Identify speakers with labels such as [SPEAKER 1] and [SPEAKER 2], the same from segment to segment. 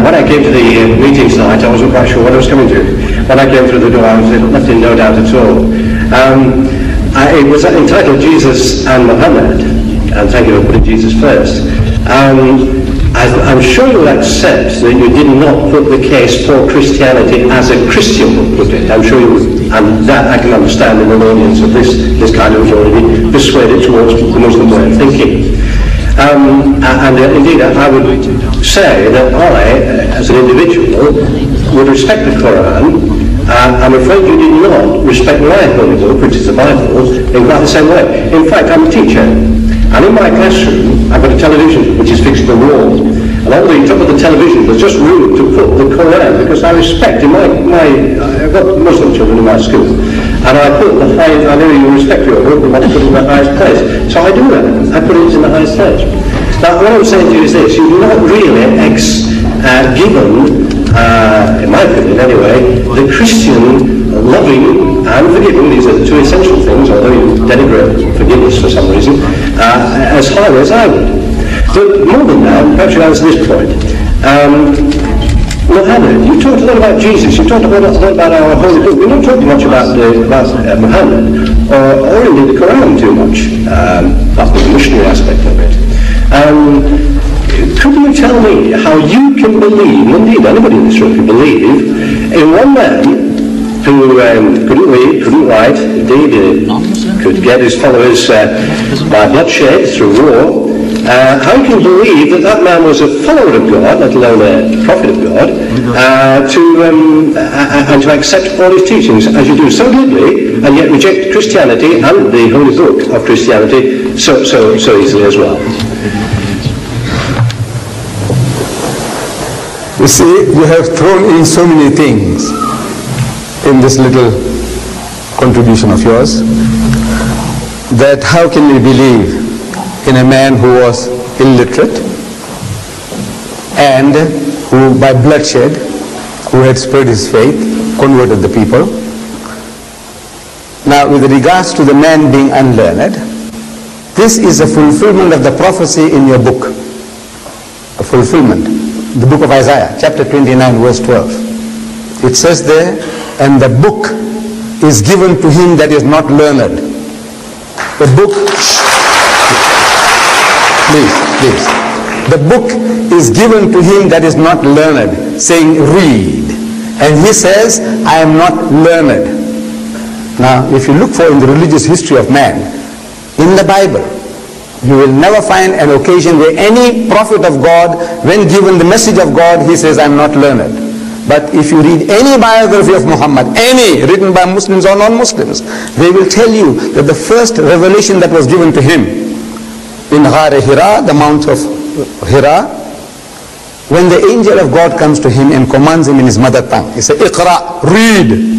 [SPEAKER 1] when I came to the meeting tonight, I wasn't quite sure what I was coming to. When I came through the door, I was left in no doubt at all. It was entitled Jesus and Muhammad, and thank you for putting Jesus first. I'm sure you'll accept that you did not put the case for Christianity as a Christian would put it. I'm sure you would, and that I can understand in an audience of this kind of already persuaded towards the Muslim way of thinking. Indeed, I would say that I, as an individual, would respect the Quran. I'm afraid you did not respect my holy book, which is the Bible, in quite the same way. In fact, I'm a teacher, and in my classroom, I've got a television which is fixed to the wall. And on the top of the television, there's just room to put the Quran, because I respect, I've got Muslim children in my school, and I know you respect your book, and I put it in the highest place. So I do that. I put it in the highest place. Now, what I'm saying to you is this: you've not really given, in my opinion anyway, the Christian loving and forgiving, these are the two essential things, although you denigrate forgiveness for some reason, as highly as I would. But more than that, perhaps you answer this point. Muhammad, you talked a lot about Jesus, you talked a lot about our holy book. We're not talking much about Muhammad, or indeed the Quran too much, that's the missionary aspect of it. Could you tell me how you can believe, and indeed anybody in this room can believe, in one man who couldn't read, couldn't write, indeed could get his followers by bloodshed through war, how you can believe that man was a follower of God, let alone a prophet of God, and to accept all his teachings as you do so glibly, and yet reject Christianity and the holy book of Christianity so easily as well?
[SPEAKER 2] You see, you have thrown in so many things in this little contribution of yours, that how can we believe in a man who was illiterate and who by bloodshed, who had spread his faith, converted the people. Now with regards to the man being unlearned, this is a fulfillment of the prophecy in your book, a fulfillment. The book of Isaiah, chapter 29, verse 12. It says there, and the book is given to him that is not learned. The book, please. The book is given to him that is not learned, saying, read. And he says, I am not learned. Now, if you look for in the religious history of man, in the Bible, you will never find an occasion where any prophet of God, when given the message of God, he says, I'm not learned. But if you read any biography of Muhammad, any, written by Muslims or non-Muslims, they will tell you that the first revelation that was given to him in Ghar Hira, the Mount of Hira, when the angel of God comes to him and commands him in his mother tongue, he says, Iqra, read.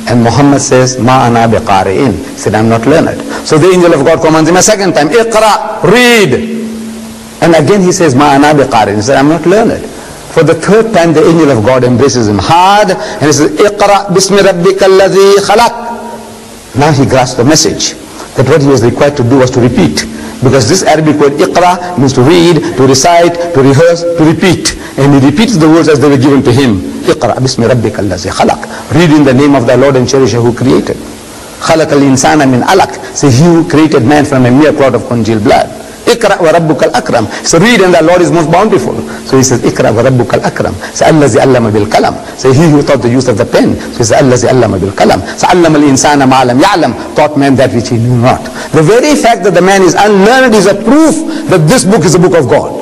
[SPEAKER 2] And Muhammad says, Ma ana biqari'in. He said, I'm not learned. So the angel of God commands him a second time, Iqra, read. And again he says, Ma ana biqari'in. He said, I'm not learned. For the third time the angel of God embraces him hard and he says, Iqra bismi rabbika alladhi khalaq. Now he grasps the message that what he was required to do was to repeat. Because this Arabic word Iqra means to read, to recite, to rehearse, to repeat. And he repeats the words as they were given to him. Iqra bismi rabbika alladhi khalaq. Read in the name of thy Lord and Cherisher who created. Khalaq al-insana min alaq. So he who created man from a mere clot of congealed blood. Iqra wa rabbuka al-akram. So read and thy Lord is most bountiful. So he says Iqra wa rabbuka al-akram. So allazi allama bil kalam. So he who taught the use of the pen. So he says allazi allama bil kalam. So allama al-insana ma lam ya'lam. Taught man that which he knew not. The very fact that the man is unlearned is a proof that this book is a book of God.